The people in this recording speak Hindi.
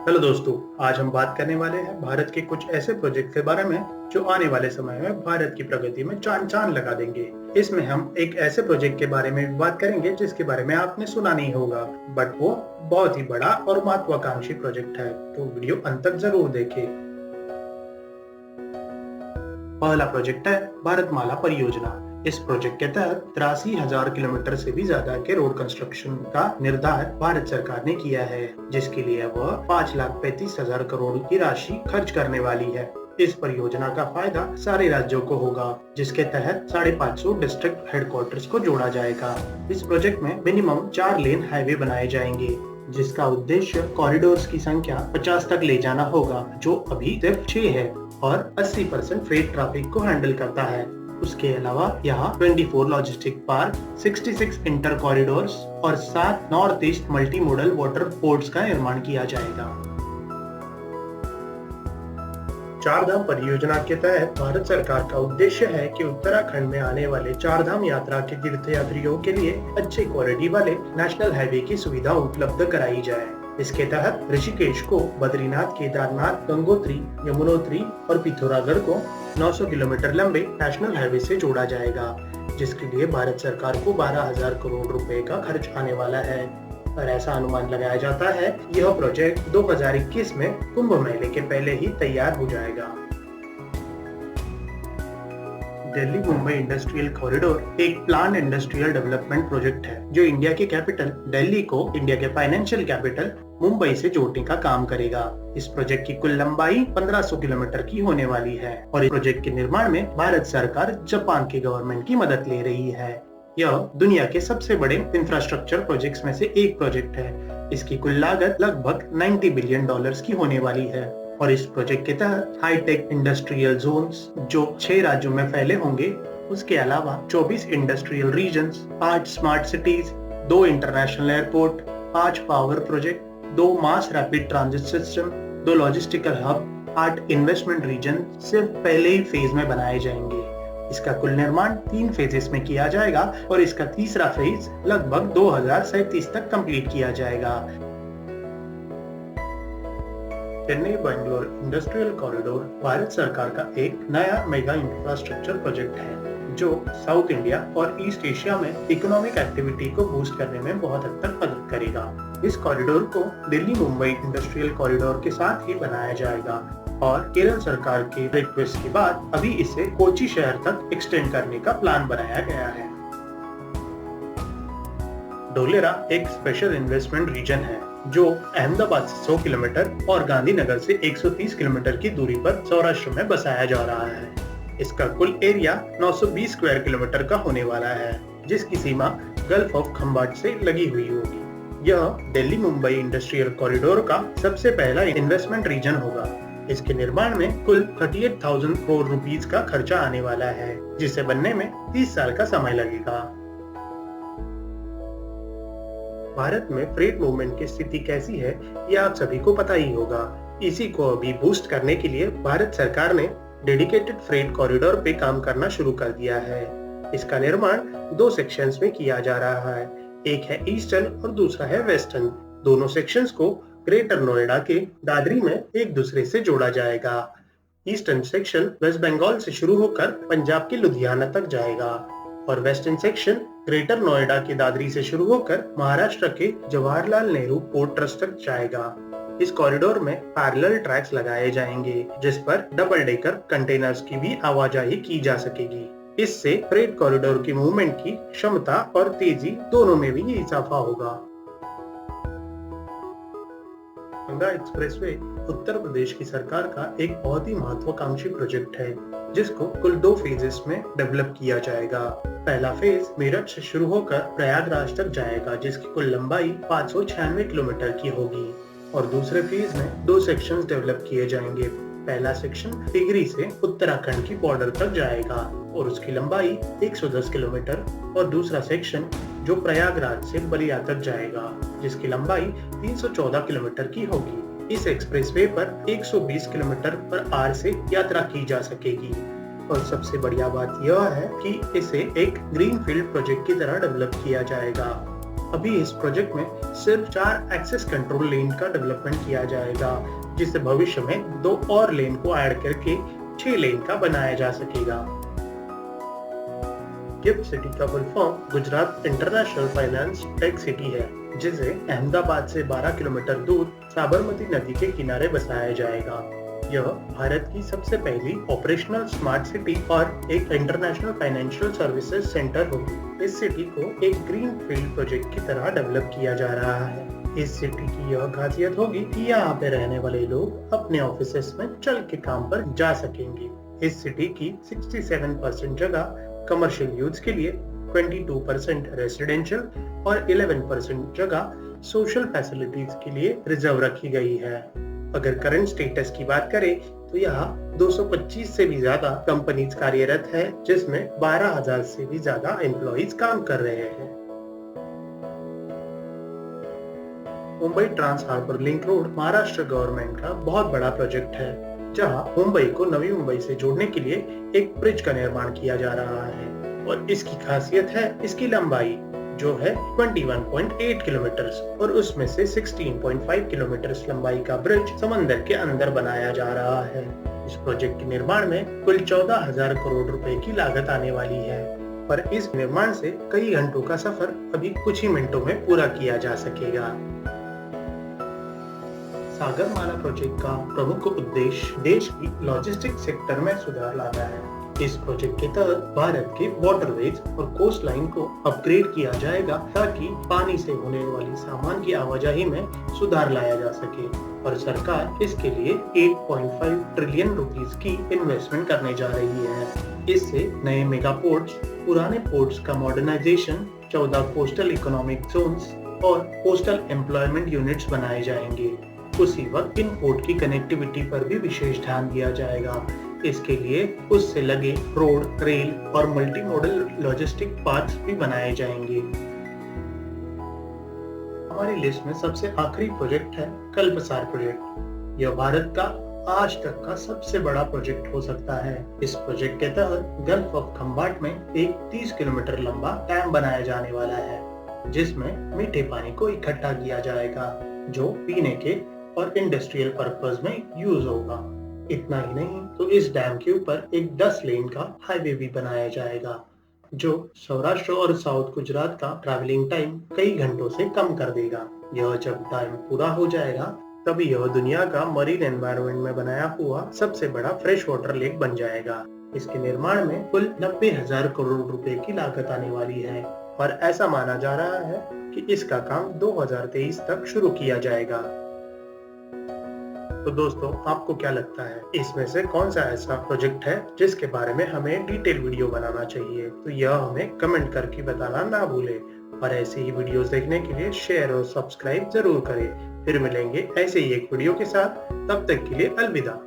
हेलो दोस्तों, आज हम बात करने वाले हैं भारत के कुछ ऐसे प्रोजेक्ट के बारे में जो आने वाले समय में भारत की प्रगति में चांद चांद लगा देंगे। इसमें हम एक ऐसे प्रोजेक्ट के बारे में बात करेंगे जिसके बारे में आपने सुना नहीं होगा, बट वो बहुत ही बड़ा और महत्वाकांक्षी प्रोजेक्ट है, तो वीडियो अंत तक जरूर देखें। पहला प्रोजेक्ट है भारतमाला परियोजना। इस प्रोजेक्ट के तहत 83,000 किलोमीटर से भी ज्यादा के रोड कंस्ट्रक्शन का निर्धार भारत सरकार ने किया है, जिसके लिए वह 5,35,000 करोड़ की राशि खर्च करने वाली है। इस परियोजना का फायदा सारे राज्यों को होगा, जिसके तहत 550 डिस्ट्रिक्ट हेडक्वार्टर्स को जोड़ा जाएगा। इस प्रोजेक्ट में मिनिमम 4 लेन हाईवे बनाए जाएंगे, जिसका उद्देश्य कॉरिडोर्स की संख्या 50 तक ले जाना होगा, जो अभी सिर्फ 6 है और 80% फ्रेट ट्रैफिक को हैंडल करता है। उसके अलावा यहाँ 24 लॉजिस्टिक पार्क, 66 इंटर कॉरिडोर्स और 7 north east multi modal water ports का निर्माण किया जाएगा। चार धाम परियोजना के तहत भारत सरकार का उद्देश्य है कि उत्तराखंड में आने वाले चार धाम यात्रा के तीर्थयात्रियों के लिए अच्छे क्वालिटी वाले नेशनल हाईवे की सुविधा उपलब्ध कराई जाए। इसके तहत ऋषिकेश को बद्रीनाथ, केदारनाथ, गंगोत्री, यमुनोत्री और पिथौरागढ़ को 900 किलोमीटर लंबे नेशनल हाईवे से जोड़ा जाएगा, जिसके लिए भारत सरकार को 12,000 करोड़ रुपए का खर्च आने वाला है। और ऐसा अनुमान लगाया जाता है यह प्रोजेक्ट 2021 में कुंभ मेले के पहले ही तैयार हो जाएगा। दिल्ली मुंबई इंडस्ट्रियल कॉरिडोर एक प्लान इंडस्ट्रियल डेवलपमेंट प्रोजेक्ट है जो इंडिया के कैपिटल दिल्ली को इंडिया के फाइनेंशियल कैपिटल मुंबई से जोड़ने का काम करेगा। इस प्रोजेक्ट की कुल लंबाई 1500 किलोमीटर की होने वाली है और इस प्रोजेक्ट के निर्माण में भारत सरकार जापान की गवर्नमेंट की मदद ले रही है। यह दुनिया के सबसे बड़े इंफ्रास्ट्रक्चर प्रोजेक्ट्स में से एक प्रोजेक्ट है। इसकी कुल लागत लगभग $90 बिलियन की होने वाली है और इस प्रोजेक्ट के तहत हाईटेक इंडस्ट्रियल जोन्स जो 6 राज्यों में फैले होंगे, उसके अलावा 24 industrial regions, 5 smart cities, 2 international airport, 5 power project, 2 mass rapid transit system, 2 logistical hub, 8 investment region सिर्फ पहले ही फेज में बनाए जाएंगे। इसका कुल निर्माण 3 फेजेस में किया जाएगा और इसका तीसरा फेज लगभग 2037 तक कंप्लीट किया जाएगा। चेन्नई बेंगलोर इंडस्ट्रियल कॉरिडोर भारत सरकार का एक नया मेगा इंफ्रास्ट्रक्चर प्रोजेक्ट है जो साउथ इंडिया और ईस्ट एशिया में इकोनॉमिक एक्टिविटी को बूस्ट करने में बहुत हद तक मदद करेगा। इस कॉरिडोर को दिल्ली मुंबई इंडस्ट्रियल कॉरिडोर के साथ ही बनाया जाएगा और केरल सरकार के रिक्वेस्ट के बाद अभी इसे कोची शहर तक एक्सटेंड करने का प्लान बनाया गया है। ढोलेरा एक स्पेशल इन्वेस्टमेंट रीजन है जो अहमदाबाद से 100 किलोमीटर और गांधीनगर से 130 किलोमीटर की दूरी पर सौराष्ट्र में बसाया जा रहा है। इसका कुल एरिया 920 स्क्वायर किलोमीटर का होने वाला है, जिसकी सीमा गल्फ ऑफ खंबाट से लगी हुई होगी। यह दिल्ली मुंबई इंडस्ट्रियल कॉरिडोर का सबसे पहला इन्वेस्टमेंट रीजन होगा। इसके निर्माण में कुल 38,000 करोड़ रुपीस का खर्चा आने वाला है, जिसे बनने में 30 साल का समय लगेगा। भारत में फ्रेट मूवमेंट की स्थिति कैसी है ये आप सभी को पता ही होगा। इसी को अभी बूस्ट करने के लिए भारत सरकार ने डेडिकेटेड फ्रेट कॉरिडोर पे काम करना शुरू कर दिया है। इसका निर्माण 2 सेक्शंस में किया जा रहा है, एक है ईस्टर्न और दूसरा है वेस्टर्न। दोनों सेक्शंस को ग्रेटर नोएडा के दादरी में एक दूसरे से जोड़ा जाएगा। ईस्टर्न सेक्शन वेस्ट बंगाल से शुरू होकर पंजाब के लुधियाना तक जाएगा और वेस्टर्न सेक्शन ग्रेटर नोएडा के दादरी से शुरू होकर महाराष्ट्र के जवाहरलाल नेहरू पोर्ट ट्रस्ट तक जाएगा। इस कॉरिडोर में पैरेलल ट्रैक्स लगाए जाएंगे, जिस पर डबल डेकर कंटेनर्स की भी आवाजाही की जा सकेगी। इससे फ्रेट कॉरिडोर की मूवमेंट की क्षमता और तेजी दोनों में भी इजाफा होगा। गंगा एक्सप्रेसवे उत्तर प्रदेश की सरकार का एक बहुत ही महत्वाकांक्षी प्रोजेक्ट है, जिसको कुल 2 फेजेस में डेवलप किया जाएगा। पहला फेज मेरठ से शुरू होकर प्रयागराज तक जाएगा, जिसकी कुल लंबाई 596 किलोमीटर की होगी और दूसरे फेज में 2 सेक्शंस डेवलप किए जाएंगे। पहला सेक्शन टिहरी से उत्तराखंड की बॉर्डर तक जाएगा और उसकी लंबाई 110 किलोमीटर और दूसरा सेक्शन जो प्रयागराज से बलिया तक जाएगा, जिसकी लंबाई 314 किलोमीटर की होगी। इस एक्सप्रेसवे पर 120 किलोमीटर पर आवर से यात्रा की जा सकेगी और सबसे बढ़िया बात यह है कि इसे एक ग्रीनफील्ड प्रोजेक्ट की तरह डेवलप किया जाएगा। अभी इस प्रोजेक्ट में सिर्फ 4 एक्सेस कंट्रोल लेन का डेवलपमेंट किया जाएगा, जिससे भविष्य में 2 और लेन को ऐड करके 6 लेन का बनाया जा सकेगा। गिफ्ट सिटी का full form Gujarat international finance tech city है, जिसे अहमदाबाद से 12 किलोमीटर दूर साबरमती नदी के किनारे बसाया जाएगा। यह भारत की सबसे पहली ऑपरेशनल स्मार्ट सिटी और एक इंटरनेशनल फाइनेंशियल सर्विसेज सेंटर होगी। इस सिटी को एक ग्रीन फील्ड प्रोजेक्ट की तरह डेवलप किया जा रहा है। इस सिटी की यह खासियत होगी कि यहाँ पे रहने वाले लोग अपने ऑफिसेस में चल के काम पर जा सकेंगे। इस सिटी की 67% जगह कमर्शियल यूज के लिए, 22% रेसिडेंशियल और 11% जगह सोशल फैसिलिटीज के लिए रिजर्व रखी गई है। अगर करंट स्टेटस की बात करें तो यहाँ 225 से भी ज्यादा कंपनीज कार्यरत है, जिसमें 12,000 से भी ज्यादा एम्प्लॉइज काम कर रहे हैं। Mumbai trans harbour link road Maharashtra government का बहुत बड़ा प्रोजेक्ट है, जहां मुंबई को नवी मुंबई से जोड़ने के लिए एक ब्रिज का निर्माण किया जा रहा है। और इसकी खासियत है इसकी लंबाई, जो है 21.8 किलोमीटर, और उसमें से 16.5 किलोमीटर लंबाई का ब्रिज समंदर के अंदर बनाया जा रहा है। इस प्रोजेक्ट के निर्माण में कुल 14,000 करोड़ रुपए की लागत आने वाली है, पर इस निर्माण से कई घंटों का सफर अभी कुछ ही मिनटों में पूरा किया जा सकेगा। सागरमाला प्रोजेक्ट का प्रमुख उद्देश्य देश की लॉजिस्टिक सेक्टर में सुधार लाना है। इस प्रोजेक्ट के तहत भारत के वाटरवेज और कोस्ट लाइन को अपग्रेड किया जाएगा, ताकि पानी से होने वाली सामान की आवाजाही में सुधार लाया जा सके। और सरकार इसके लिए 8.5 ट्रिलियन रुपीस की इन्वेस्टमेंट करने जा रही है। इससे नए मेगा पोर्ट्स, पुराने पोर्ट्स का मॉडर्नाइजेशन, 14 कोस्टल इकोनॉमिक जोन्स और कोस्टल एम्प्लॉयमेंट यूनिट्स बनाए जाएंगे। उसी वक्त इन पोर्ट की कनेक्टिविटी पर भी विशेष ध्यान दिया जाएगा। इसके लिए उससे लगे रोड, रेल और मल्टी मॉडल लॉजिस्टिक पार्क्स भी बनाए जाएंगे। हमारी लिस्ट में सबसे आखिरी प्रोजेक्ट है कल्पसार प्रोजेक्ट। यह भारत का आज तक का सबसे बड़ा प्रोजेक्ट हो सकता है। इस प्रोजेक्ट के तहत गल्फ ऑफ खंबाट में एक 30 किलोमीटर लंबा डैम बनाया जाने वाला है, जिसमें मीठे पानी को इकट्ठा किया जाएगा, जो पीने के और इंडस्ट्रियल पर्पस में यूज होगा। इतना ही नहीं, तो इस डैम के ऊपर एक 10 लेन का हाईवे भी बनाया जाएगा, जो सौराष्ट्र और साउथ गुजरात का ट्रैवलिंग टाइम कई घंटों से कम कर देगा। यह जब डैम पूरा हो जाएगा, तभी यह दुनिया का मरीन एनवायरनमेंट में बनाया हुआ सबसे बड़ा फ्रेश वाटर लेक बन जाएगा। इसके निर्माण में कुल 90,000 करोड़ रुपए की लागत आने वाली है, और ऐसा माना जा रहा है कि इसका काम 2023 तक शुरू किया जाएगा। तो दोस्तों, आपको क्या लगता है, इसमें से कौन सा ऐसा प्रोजेक्ट है जिसके बारे में हमें डिटेल वीडियो बनाना चाहिए? तो यह हमें कमेंट करके बताना ना भूले, और ऐसे ही वीडियोस देखने के लिए शेयर और सब्सक्राइब जरूर करें। फिर मिलेंगे ऐसे ही एक वीडियो के साथ, तब तक के लिए अलविदा।